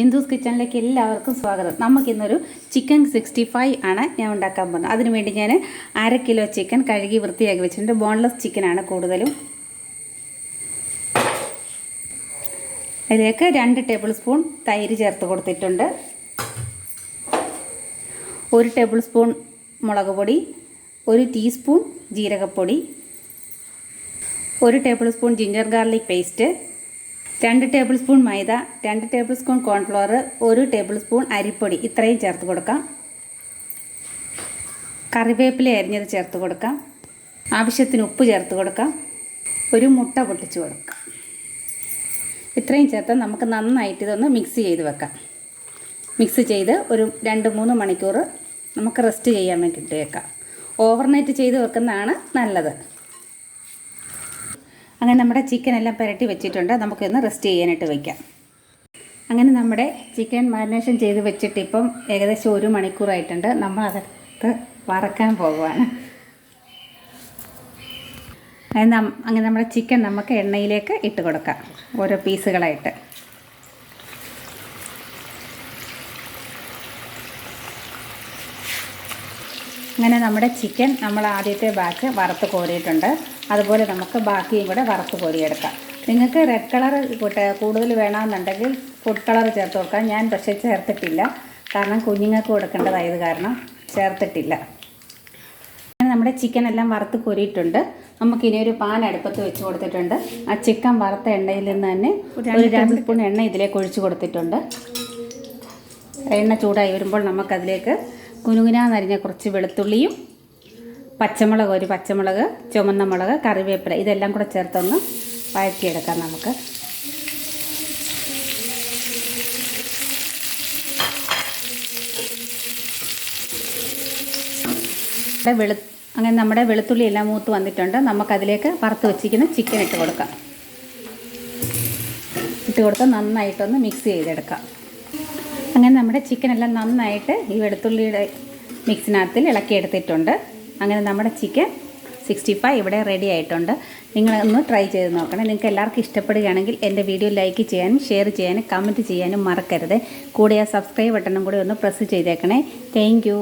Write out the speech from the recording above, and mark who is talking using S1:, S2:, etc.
S1: ബിന്ദുസ് കിച്ചണിലേക്ക് എല്ലാവർക്കും സ്വാഗതം. നമുക്കിന്നൊരു ചിക്കൻ 65 ആണ് ഞാൻ ഉണ്ടാക്കാൻ പോകുന്നത്. അതിനുവേണ്ടി ഞാൻ 1/2 കിലോ ചിക്കൻ കഴുകി വൃത്തിയാക്കി വെച്ചിട്ടുണ്ട്. ബോൺലെസ് ചിക്കനാണ് കൂടുതലും. അതിലേക്ക് 2 ടേബിൾ സ്പൂൺ തൈര് ചേർത്ത് കൊടുത്തിട്ടുണ്ട്. 1 ടേബിൾ സ്പൂൺ മുളക് പൊടി, 1 ടീസ്പൂൺ ജീരകപ്പൊടി, 1 table spoon ginger garlic paste, 2 table spoon maida, 2 table spoon cornflour, 1 table spoon അരിപ്പൊടി, ഇത്രയും ചേർത്ത് കൊടുക്കാം. കറിവേപ്പില അരിഞ്ഞത് ചേർത്ത് കൊടുക്കാം. ആവശ്യത്തിന് ഉപ്പ് ചേർത്ത് കൊടുക്കാം. 1 മുട്ട പൊട്ടിച്ച് കൊടുക്കാം. ഇത്രയും ചേർത്ത് നമുക്ക് നന്നായിട്ട് ഇതൊന്ന് മിക്സ് ചെയ്ത് വെക്കാം. മിക്സ് ചെയ്ത് ഒരു 2-3 മണിക്കൂർ നമുക്ക് റെസ്റ്റ് ചെയ്യാൻ വേണ്ടിയിട്ട് വെക്കാം. ഓവർനൈറ്റ് ചെയ്ത് വെക്കുന്നതാണ് നല്ലത്. അങ്ങനെ നമ്മുടെ ചിക്കൻ എല്ലാം പുരട്ടി വെച്ചിട്ടുണ്ട്. നമുക്കൊന്ന് റെസ്റ്റ് ചെയ്യാനായിട്ട് വയ്ക്കാം. അങ്ങനെ നമ്മുടെ ചിക്കൻ മാരിനേഷൻ ചെയ്ത് വെച്ചിട്ട് ഇപ്പം ഏകദേശം 1 മണിക്കൂറായിട്ടുണ്ട്. നമ്മൾ അതെടുത്ത് വറക്കാൻ പോകുവാണ്. അങ്ങനെ നമ്മുടെ ചിക്കൻ നമുക്ക് എണ്ണയിലേക്ക് ഇട്ട് കൊടുക്കാം, ഓരോ പീസുകളായിട്ട്. അങ്ങനെ നമ്മുടെ ചിക്കൻ നമ്മൾ ആദ്യത്തെ ബാച്ച് വറുത്ത് കോരിയിട്ടുണ്ട്. അതുപോലെ നമുക്ക് ബാക്കിയും കൂടെ വറുത്ത് കോരിയെടുക്കാം. നിങ്ങൾക്ക് റെഡ് കളർ കൂടുതൽ വേണമെന്നുണ്ടെങ്കിൽ ഫുഡ് കളർ ചേർത്ത് കൊടുക്കാം. ഞാൻ പക്ഷേ ചേർത്തിട്ടില്ല, കാരണം കുഞ്ഞുങ്ങൾക്ക് കൊടുക്കേണ്ടതായത് കാരണം ചേർത്തിട്ടില്ല. അങ്ങനെ നമ്മുടെ ചിക്കൻ എല്ലാം വറുത്ത് കോരിയിട്ടുണ്ട്. നമുക്കിനി ഒരു പാൻ അടുപ്പത്ത് വെച്ച് കൊടുത്തിട്ടുണ്ട്. ആ ചിക്കൻ വറുത്ത എണ്ണയിൽ നിന്ന് തന്നെ ഒരു 2 സ്പൂൺ എണ്ണ ഇതിലേക്ക് ഒഴിച്ച് കൊടുത്തിട്ടുണ്ട്. എണ്ണ ചൂടായി വരുമ്പോൾ നമുക്കതിലേക്ക് കുനുകുനാന്നരിഞ്ഞ കുറച്ച് വെളുത്തുള്ളിയും പച്ചമുളക്, 1 പച്ചമുളക്, ചുവന്ന മുളക്, കറിവേപ്പില, ഇതെല്ലാം കൂടെ ചേർത്തൊന്ന് വഴറ്റിയെടുക്കാം നമുക്ക്. അങ്ങനെ നമ്മുടെ വെളുത്തുള്ളി എല്ലാം മൂത്ത് വന്നിട്ടുണ്ട്. നമുക്കതിലേക്ക് വറുത്ത് വെച്ചിരിക്കുന്ന ചിക്കൻ ഇട്ട് കൊടുക്കാം. ഇട്ട് കൊടുത്ത് നന്നായിട്ടൊന്ന് മിക്സ് ചെയ്തെടുക്കാം. അങ്ങനെ നമ്മുടെ ചിക്കനെല്ലാം നന്നായിട്ട് ഈ വെളുത്തുള്ളിയുടെ മിക്സിനകത്തിൽ ഇളക്കിയെടുത്തിട്ടുണ്ട്. അങ്ങനെ നമ്മുടെ ചിക്കൻ 65 ഇവിടെ റെഡി ആയിട്ടുണ്ട്. നിങ്ങളൊന്ന് ട്രൈ ചെയ്ത് നോക്കണം. നിങ്ങൾക്ക് എല്ലാവർക്കും ഇഷ്ടപ്പെടുകയാണെങ്കിൽ എൻ്റെ വീഡിയോ ലൈക്ക് ചെയ്യാനും ഷെയർ ചെയ്യാനും കമൻറ്റ് ചെയ്യാനും മറക്കരുത്. കൂടെ ആ സബ്സ്ക്രൈബ് ബട്ടണും കൂടി ഒന്ന് പ്രസ് ചെയ്തേക്കണേ. Thank you.